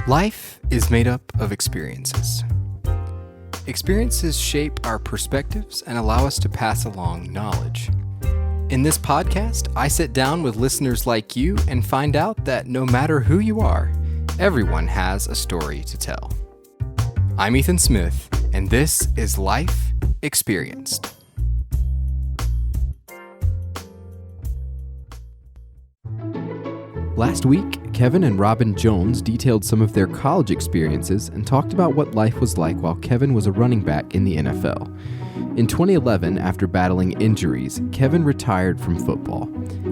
Life is made up of experiences. Experiences shape our perspectives and allow us to pass along knowledge. In this podcast, I sit down with listeners like you and find out that no matter who you are, everyone has a story to tell. I'm Ethan Smith, and this is Life Experienced. Last week, Kevin and Robyn Jones detailed some of their college experiences and talked about what life was like while Kevin was a running back in the NFL. In 2011, after battling injuries, Kevin retired from football.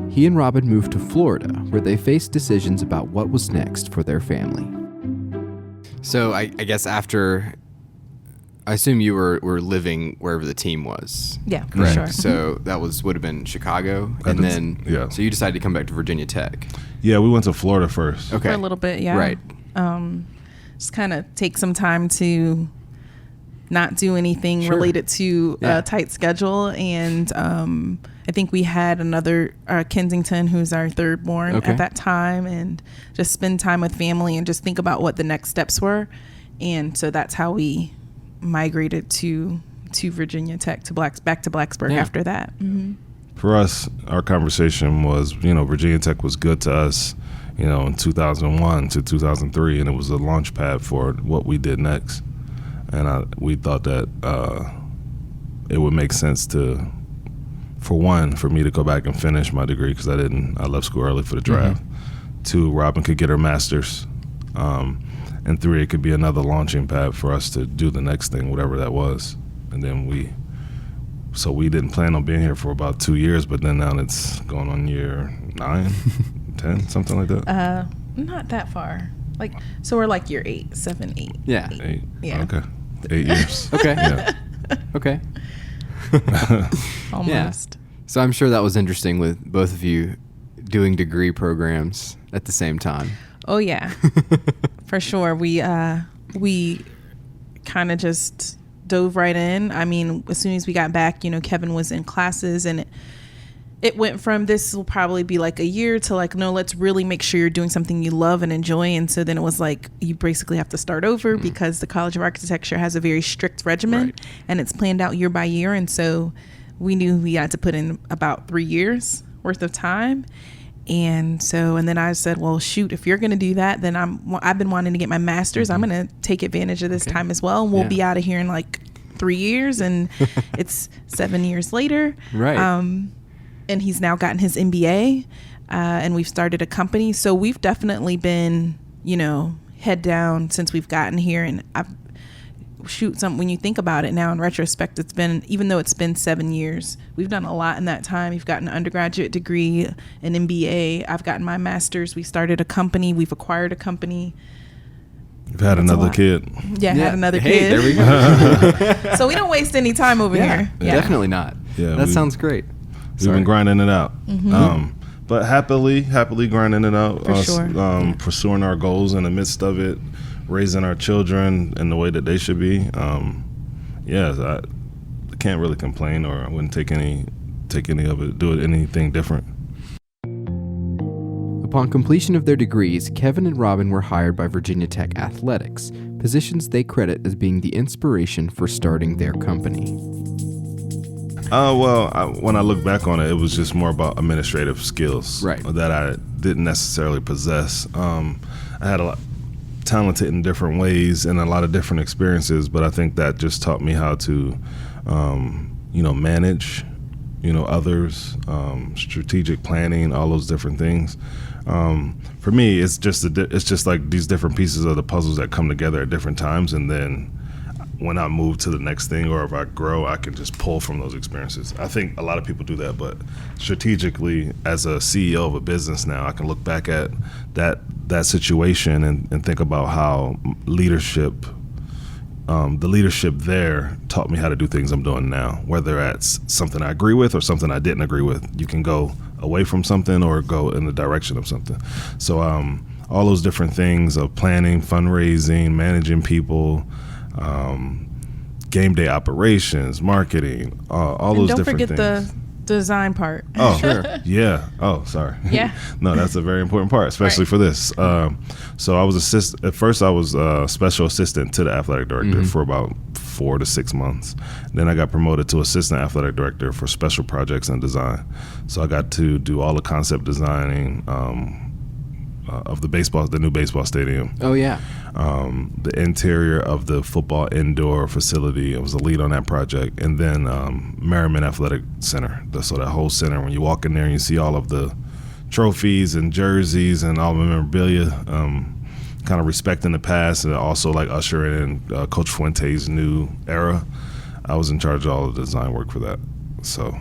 He and Robyn moved to Florida, where they faced decisions about what was next for their family. So I guess after, I assume you were living wherever the team was. Yeah, correct? For sure. So that would have been Chicago, and then so you decided to come back to Virginia Tech. Yeah, we went to Florida first. Okay, for a little bit. Yeah, right. Just kind of take some time to not do anything related to a tight schedule, and I think we had another Kensington, who's our third born at that time, and just spend time with family and just think about what the next steps were, and so that's how we migrated to Virginia Tech, back to Blacksburg after that. Mm-hmm. For us, our conversation was, Virginia Tech was good to us, in 2001 to 2003, and it was a launch pad for what we did next. And we thought that it would make sense for me to go back and finish my degree, because I left school early for the draft. Mm-hmm. 2, Robyn could get her master's. And 3, it could be another launching pad for us to do the next thing, whatever that was. And then we didn't plan on being here for about 2 years, but then now it's going on year 9, 10, something like that. Not that far. So we're year 8, 7, 8. Yeah. 8. Yeah. Okay. 8 years. Okay. Yeah. Okay. Almost. Yeah. So I'm sure that was interesting with both of you doing degree programs at the same time. Oh yeah, for sure. We kind of just dove right in. I mean, as soon as we got back, Kevin was in classes, and it went from this will probably be a year to no, let's really make sure you're doing something you love and enjoy. And so then it was you basically have to start over because the College of Architecture has a very strict regimen, and it's planned out year by year. And so we knew we had to put in about 3 years worth of time. And then I said, well, shoot, if you're going to do that, then I've been wanting to get my master's. I'm going to take advantage of this time as well. And we'll be out of here in 3 years. And it's 7 years later. Right. And he's now gotten his MBA, and we've started a company. So we've definitely been, head down since we've gotten here. And when you think about it now in retrospect, even though it's been 7 years, we've done a lot in that time. We've gotten an undergraduate degree, an MBA. I've gotten my master's. We started a company. We've acquired a company. You've had another kid. Yeah, had another kid. There we go. So we don't waste any time over here. Yeah, definitely not. Yeah, that sounds great. We've been grinding it out. Mm-hmm. But happily grinding it out. For sure. Pursuing our goals in the midst of it. Raising our children in the way that they should be. I can't really complain, or I wouldn't take any of it, do it anything different. Upon completion of their degrees, Kevin and Robyn were hired by Virginia Tech Athletics, positions they credit as being the inspiration for starting their company. When I look back on it, it was just more about administrative skills that I didn't necessarily possess. I had a lot talented in different ways and a lot of different experiences, but I think that just taught me how to manage others, strategic planning, all those different things. For me, it's just these different pieces of the puzzles that come together at different times, and then when I move to the next thing, or if I grow, I can just pull from those experiences. I think a lot of people do that, but strategically, as a CEO of a business now, I can look back at that situation and think about how leadership, the leadership there taught me how to do things I'm doing now, whether that's something I agree with or something I didn't agree with. You can go away from something or go in the direction of something. So all those different things of planning, fundraising, managing people, game day operations, marketing, all those different things. Don't forget design part. Oh, Sure. Yeah. Oh, sorry. Yeah. No, that's a very important part, especially Right. for this. So I was at first I was a special assistant to the athletic director for about 4 to 6 months. Then I got promoted to assistant athletic director for special projects and design. So I got to do all the concept designing of the new baseball stadium. Oh, yeah. The interior of the football indoor facility. I was the lead on that project. And then Merriman Athletic Center. So that whole center, when you walk in there and you see all of the trophies and jerseys and all the memorabilia, kind of respecting the past and also like ushering in Coach Fuente's new era. I was in charge of all of the design work for that. So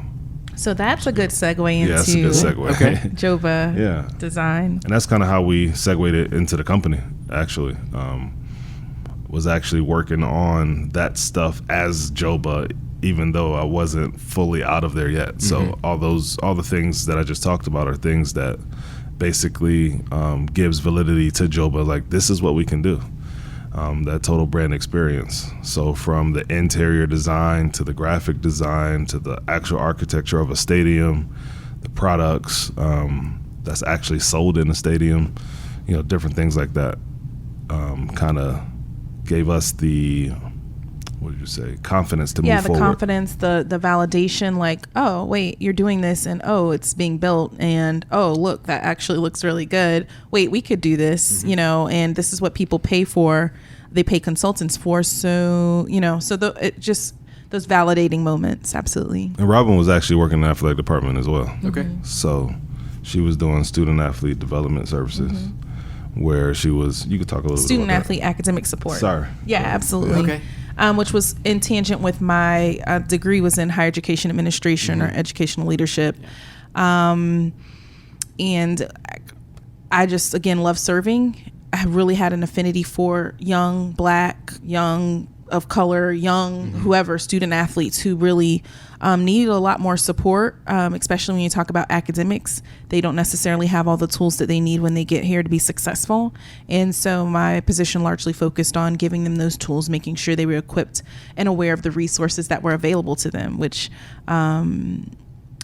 that's a good segue into Yeah, that's a good segue. Okay. Joba Yeah. Design. And that's kind of how we segued it into the company, actually. Was actually working on that stuff as Joba, even though I wasn't fully out of there yet. So all the things that I just talked about are things that basically gives validity to Joba. Like, this is what we can do. That total brand experience. So from the interior design to the graphic design to the actual architecture of a stadium, the products that's actually sold in the stadium, different things like that kind of gave us the, what did you say, confidence to move forward. The confidence, the validation, like, oh, wait, you're doing this, and oh, it's being built, and oh, look, that actually looks really good. Wait, we could do this, and this is what people pay for. They pay consultants for, so, it just, those validating moments, absolutely. And Robyn was actually working in the athletic department as well. Okay. So she was doing student athlete development services, where she was, you could talk a little bit Student about athlete academic support. Sorry. Yeah, absolutely. Okay. Which was in tangent with my degree was in higher education administration or educational leadership. And I just, again, love serving. I really had an affinity for young, Black, young, of color, young, whoever, student athletes who really needed a lot more support, especially when you talk about academics. They don't necessarily have all the tools that they need when they get here to be successful. And so my position largely focused on giving them those tools, making sure they were equipped and aware of the resources that were available to them, which I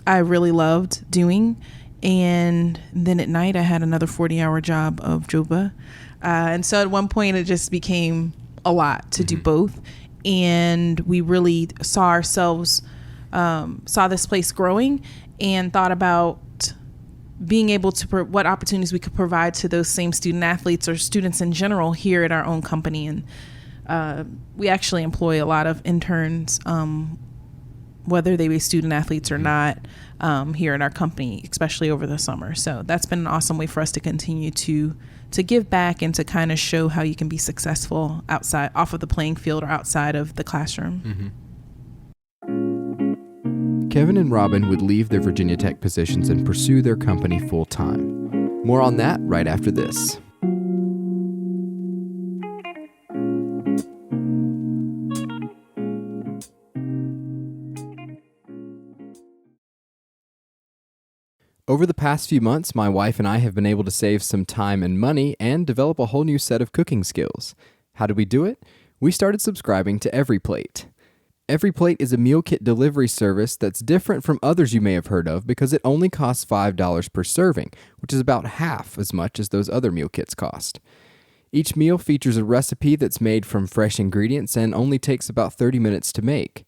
really loved doing. And then at night I had another 40-hour job of Joba. And so at one point it just became a lot to do both. And we really saw ourselves, saw this place growing and thought about being able to, what opportunities we could provide to those same student athletes or students in general here at our own company. And we actually employ a lot of interns, whether they be student athletes or not, here in our company, especially over the summer. So that's been an awesome way for us to continue to give back and to kind of show how you can be successful outside, off of the playing field or outside of the classroom. Kevin and Robyn would leave their Virginia Tech positions and pursue their company full time. More on that right after this. Over the past few months, my wife and I have been able to save some time and money and develop a whole new set of cooking skills. How did we do it? We started subscribing to EveryPlate. EveryPlate is a meal kit delivery service that's different from others you may have heard of because it only costs $5 per serving, which is about half as much as those other meal kits cost. Each meal features a recipe that's made from fresh ingredients and only takes about 30 minutes to make.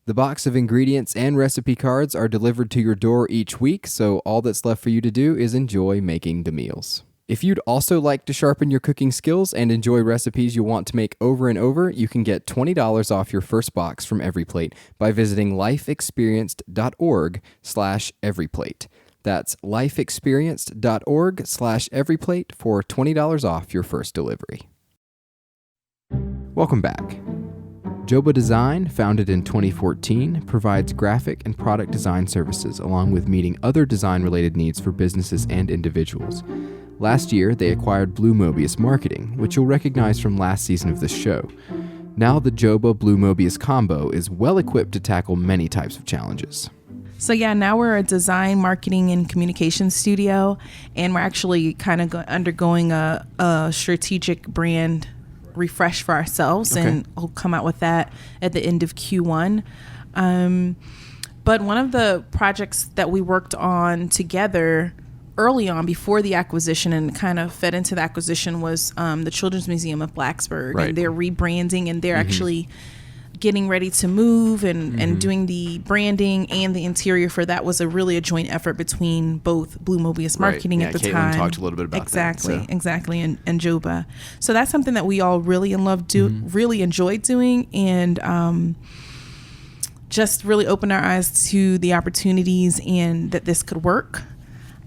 The box of ingredients and recipe cards are delivered to your door each week, so all that's left for you to do is enjoy making the meals. If you'd also like to sharpen your cooking skills and enjoy recipes you want to make over and over, you can get $20 off your first box from EveryPlate by visiting lifeexperienced.org/EveryPlate. That's lifeexperienced.org/EveryPlate for $20 off your first delivery. Welcome back. Joba Design, founded in 2014, provides graphic and product design services along with meeting other design-related needs for businesses and individuals. Last year, they acquired Blue Mobius Marketing, which you'll recognize from last season of this show. Now the Joba Blue Mobius combo is well equipped to tackle many types of challenges. So yeah, now we're a design, marketing, and communication studio, and we're actually kind of undergoing a strategic brand refresh for ourselves, and we'll come out with that at the end of Q1. But one of the projects that we worked on together early on before the acquisition and kind of fed into the acquisition was the Children's Museum of Blacksburg. Right. And they're rebranding, and they're actually getting ready to move and doing the branding and the interior for that was a joint effort between both Blue Mobius Marketing Right. at the Caitlin time. talked a little bit about exactly, that. Exactly, and Joba. So that's something that we all really really enjoyed doing, and just really opened our eyes to the opportunities and that this could work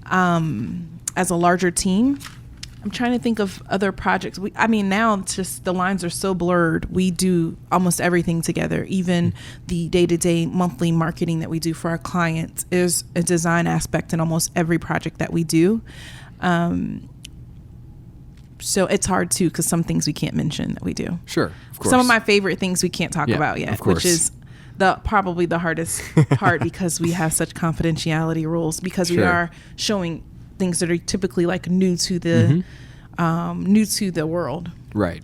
as a larger team. I'm trying to think of other projects. Now it's just the lines are so blurred. We do almost everything together. Even the day-to-day monthly marketing that we do for our clients is a design aspect in almost every project that we do. So it's hard too, because some things we can't mention that we do. Sure, of course. Some of my favorite things we can't talk Yeah, about yet, of course. which is probably the hardest part because we have such confidentiality rules, because we Sure. are showing things that are typically like new to the world. Right.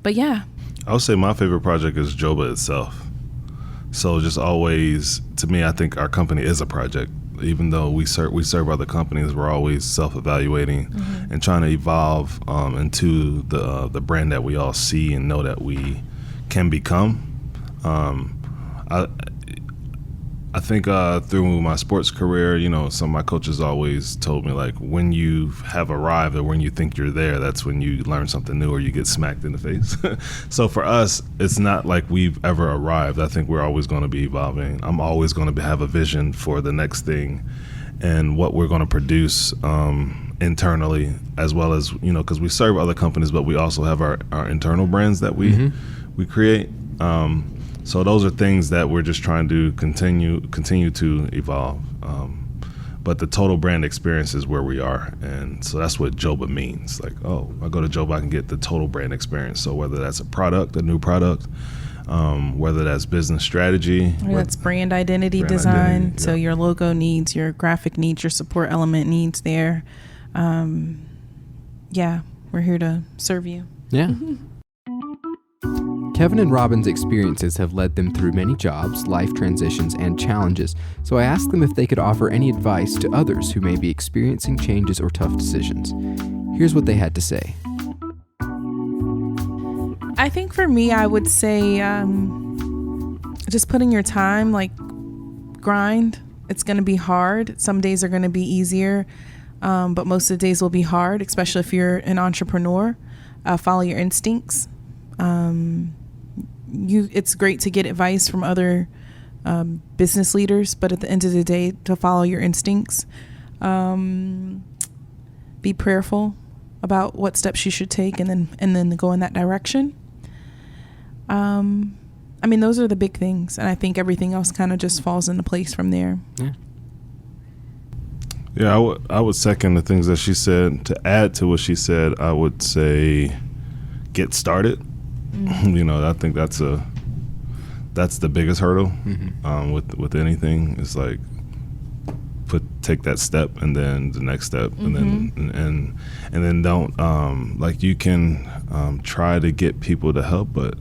But yeah, I would say my favorite project is Joba itself. So just always, to me, I think our company is a project. Even though we serve other companies, we're always self-evaluating and trying to evolve into the brand that we all see and know that we can become. I think through my sports career, some of my coaches always told me, like, when you have arrived or when you think you're there, that's when you learn something new or you get smacked in the face. So for us, it's not like we've ever arrived. I think we're always going to be evolving. I'm always going to have a vision for the next thing and what we're going to produce internally, as well as, because we serve other companies, but we also have our internal brands that we create. So those are things that we're just trying to continue to evolve. But the total brand experience is where we are. And so that's what Joba means. Like, I go to Joba, I can get the total brand experience. So whether that's a new product, whether that's business strategy. or that's brand identity brand design. identity, So yeah. your logo needs, your graphic needs, your support element needs there. Yeah, we're here to serve you. Yeah. Kevin and Robyn's experiences have led them through many jobs, life transitions, and challenges, so I asked them if they could offer any advice to others who may be experiencing changes or tough decisions. Here's what they had to say. I think for me, I would say just putting your time, grind. It's going to be hard. Some days are going to be easier, but most of the days will be hard, especially if you're an entrepreneur. Follow your instincts. It's great to get advice from other business leaders, but at the end of the day, to follow your instincts. Be prayerful about what steps you should take, and then go in that direction. Those are the big things, and I think everything else kind of just falls into place from there. Yeah, I would second the things that she said. To add to what she said, I would say get started. I think that's the biggest hurdle with anything. It's like take that step and then the next step and then don't you can try to get people to help, but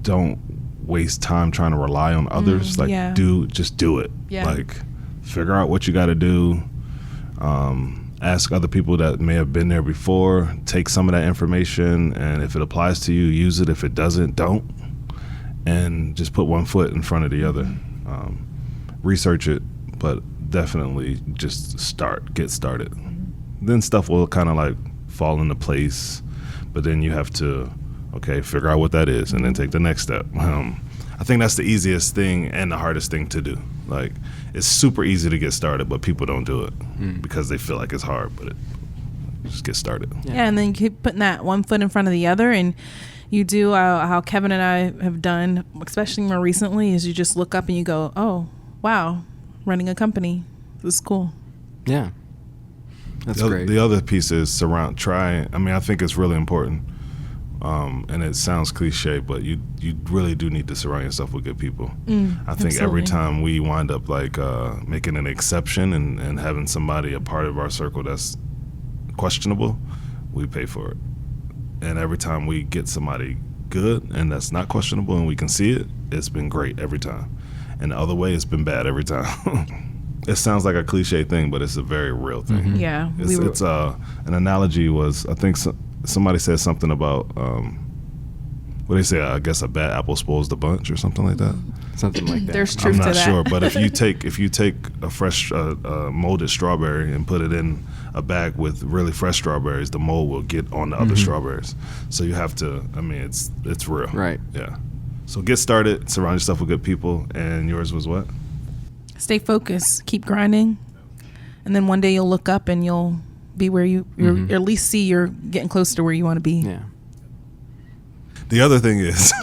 don't waste time trying to rely on others. Just do it. Yeah. Figure out what you got to do. Ask other people that may have been there before. Take some of that information, and if it applies to you, use it. If it doesn't, don't. And just put one foot in front of the other. Research it, but definitely just get started. Then stuff will kind of fall into place, but then you have to, figure out what that is, and then take the next step. I think that's the easiest thing and the hardest thing to do. It's super easy to get started, but people don't do it because they feel like it's hard, but just get started. Yeah, and then you keep putting that one foot in front of the other, and you do how Kevin and I have done, especially more recently, is you just look up and you go, oh, wow, running a company. This is cool. Yeah. That's great. The other piece is I think it's really important. And it sounds cliche, but you really do need to surround yourself with good people. I think every time we wind up making an exception and having somebody a part of our circle that's questionable, we pay for it. And every time we get somebody good and that's not questionable and we can see it, it's been great every time. And the other way, it's been bad every time. It sounds like a cliche thing, but it's a very real thing. Mm-hmm. Yeah. It's an analogy was, I think somebody said something about, what they say, I guess a bad apple spoils the bunch or something like that. Something like that. There's truth I'm to not that. sure, but if you take a fresh molded strawberry and put it in a bag with really fresh strawberries, the mold will get on the other strawberries. So you have to, I mean, it's real. Right. Yeah. So get started, surround yourself with good people, and yours was what? Stay focused, keep grinding, and then one day you'll look up and you'll be where you're or at least see you're getting close to where you want to be. Yeah. The other thing is,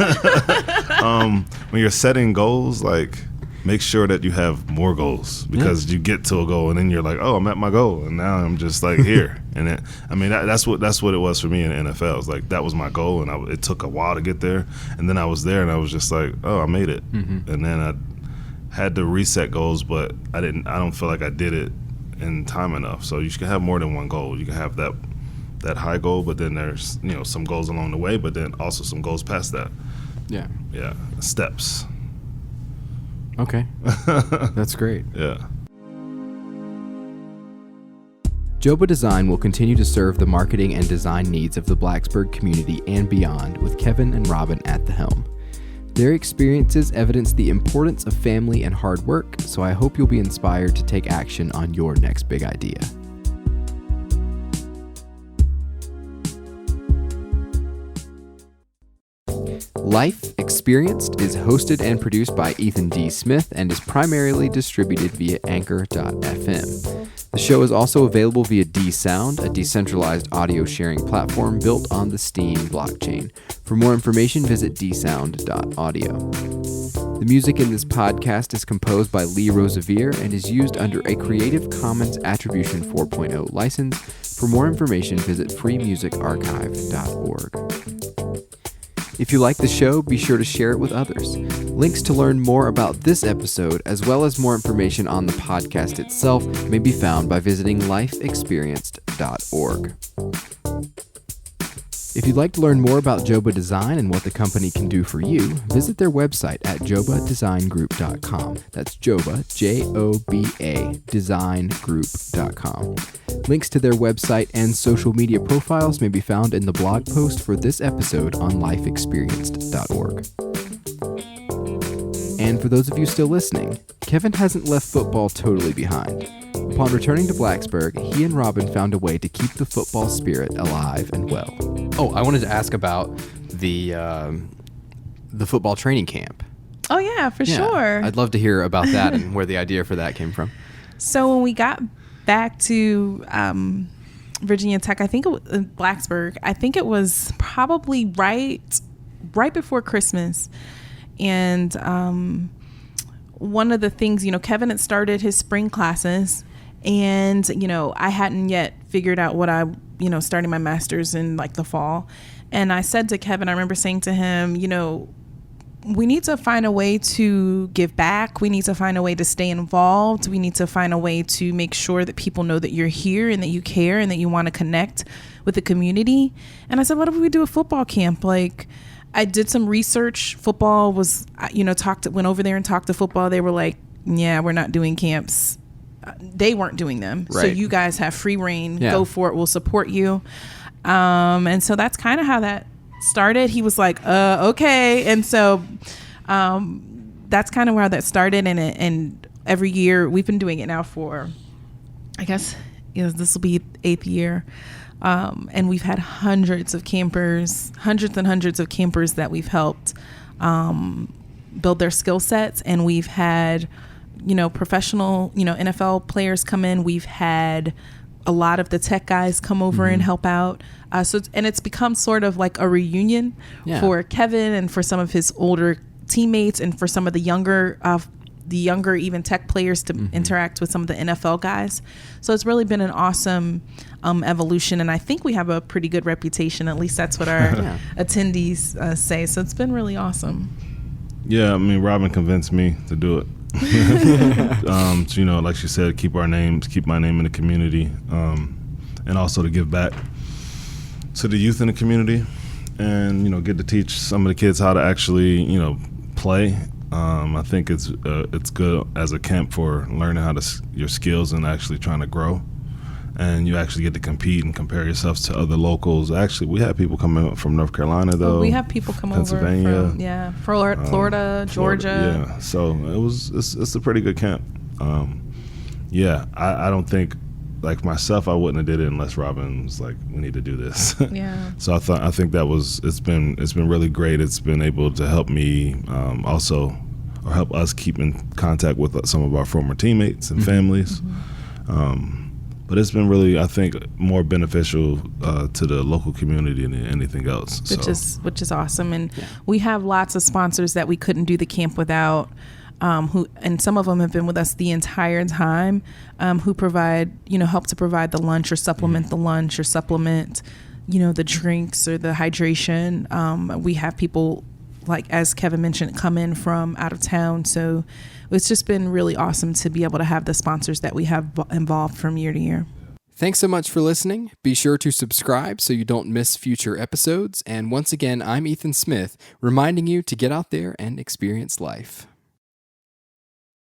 when you're setting goals, like, make sure that you have more goals, because you get to a goal and then you're like, oh, I'm at my goal, and now I'm just like here. And that's what it was for me in the NFL. It's like that was my goal, and it took a while to get there, and then I was there, and I was just like, oh, I made it. And then I had to reset goals, but I don't feel like I did it in time enough. So you should have more than one goal. You can have that high goal, but then there's some goals along the way, but then also some goals past that. Yeah. Steps. Okay. That's great. Yeah. Joba Design will continue to serve the marketing and design needs of the Blacksburg community and beyond, with Kevin and Robyn at the helm. Their experiences evidence the importance of family and hard work, so I hope you'll be inspired to take action on your next big idea. Life Experienced is hosted and produced by Ethan D. Smith and is primarily distributed via Anchor.fm. The show is also available via D-Sound, a decentralized audio sharing platform built on the Steam blockchain. For more information, visit dsound.audio. The music in this podcast is composed by Lee Rosevere and is used under a Creative Commons Attribution 4.0 license. For more information, visit freemusicarchive.org. If you like the show, be sure to share it with others. Links to learn more about this episode, as well as more information on the podcast itself, may be found by visiting lifeexperienced.org. If you'd like to learn more about Joba Design and what the company can do for you, visit their website at jobadesigngroup.com. That's Joba, J-O-B-A, designgroup.com. Links to their website and social media profiles may be found in the blog post for this episode on lifeexperienced.org. And for those of you still listening, Kevin hasn't left football totally behind. Upon returning to Blacksburg, he and Robyn found a way to keep the football spirit alive and well. Oh, I wanted to ask about the football training camp. Oh, yeah, for sure. I'd love to hear about that and where the idea for that came from. So when we got back to Virginia Tech, I think it was Blacksburg. I think it was probably right before Christmas. And one of the things, Kevin had started his spring classes, and, I hadn't yet figured out what starting my master's in like the fall. And I said to Kevin, I remember saying to him, we need to find a way to give back. We need to find a way to stay involved. We need to find a way to make sure that people know that you're here and that you care and that you want to connect with the community. And I said, what if we do a football camp? Like, I did some research. Football was, went over there and talked to football. They were like, yeah, we're not doing camps. They weren't doing them. Right. So you guys have free reign. Yeah. Go for it. We'll support you. And so that's kind of how that started. He was like, okay. And so that's kind of where that started. And every year we've been doing it now for, I guess, this will be 8th year. And we've had hundreds and hundreds of campers that we've helped build their skill sets. And we've had, professional, NFL players come in. We've had a lot of the tech guys come over and help out. And it's become sort of like a reunion for Kevin and for some of his older teammates and for some of the younger even tech players to interact with some of the NFL guys. So it's really been an awesome evolution, and I think we have a pretty good reputation. At least that's what our attendees say. So it's been really awesome. Yeah, I mean, Robyn convinced me to do it. Like she said, keep my name in the community, and also to give back to the youth in the community, and get to teach some of the kids how to actually play. I think it's good as a camp for learning how to your skills and actually trying to grow. And you actually get to compete and compare yourselves to other locals. Actually, we had people coming up from North Carolina, though. We have people come Pennsylvania, over from Florida, Georgia. Yeah, so it's a pretty good camp. I don't think, like myself, I wouldn't have did it unless Robyn was like, we need to do this. Yeah. So I think it's been really great. It's been able to help me also, or help us keep in contact with some of our former teammates and families. But it's been really, I think, more beneficial to the local community than anything else. Which is awesome. And we have lots of sponsors that we couldn't do the camp without, and some of them have been with us the entire time, who provide, help to provide the lunch or supplement the lunch or supplement, the drinks or the hydration. We have people, like, as Kevin mentioned, come in from out of town. So it's just been really awesome to be able to have the sponsors that we have involved from year to year. Thanks so much for listening. Be sure to subscribe so you don't miss future episodes. And once again, I'm Ethan Smith, reminding you to get out there and experience life.